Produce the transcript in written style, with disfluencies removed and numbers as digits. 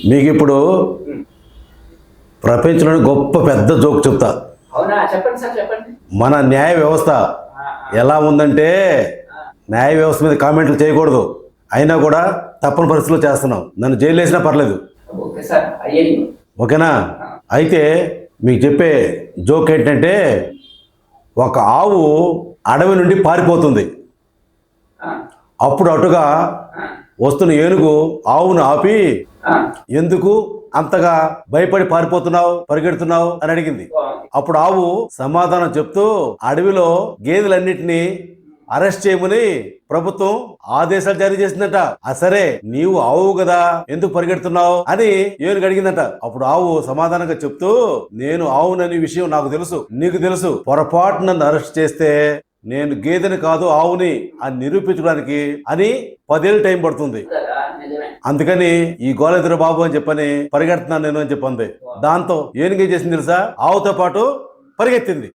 మీకు ఇప్పుడు ప్రపంచంలోని గొప్ప పెద్ద జోక్ చెప్తా. అవునా, చెప్పండి సార్, చెప్పండి. మన న్యాయ వ్యవస్థ ఎలా ఉందంటే, న్యాయ వ్యవస్థ మీద కామెంట్లు చేయకూడదు, అయినా కూడా తప్పని పరిస్థితుల్లో చేస్తున్నాం. నన్ను జైలు వేసినా పర్లేదు. ఓకే సార్, అయ్యాయి. ఓకేనా? అయితే మీకు చెప్పే జోక్ ఏంటంటే, ఒక ఆవు అడవి నుండి పారిపోతుంది. అప్పుడు అటుగా వస్తున్న ఏనుగు ఆవును ఆపి, ఎందుకు అంతగా భయపడి పారిపోతున్నావు, పరిగెడుతున్నావు అని అడిగింది. అప్పుడు ఆవు సమాధానం చెప్తూ, అడవిలో గేదెలన్నిటినీ అరెస్ట్ చేయమని ప్రభుత్వం ఆదేశాలు జారీ చేసిందట. సరే, నీవు ఆవు కదా, ఎందుకు పరిగెడుతున్నావు అని ఏనుగు అడిగిందట. అప్పుడు ఆవు సమాధానంగా చెప్తూ, నేను ఆవునని విషయం నాకు తెలుసు, నీకు తెలుసు. పొరపాటు నన్ను అరెస్ట్ చేస్తే నేను గేదెని కాదు ఆవుని అని నిరూపించడానికి అని 10 ఏళ్ళు టైం పడుతుంది. అందుకని ఈ గోలెదురు బాబు అని చెప్పని పరిగెడుతున్నాను నేను అని చెప్పింది. దాంతో ఏనుగు ఏం చేసింది తెలుసా? ఆవుతో పాటు పరిగెత్తింది.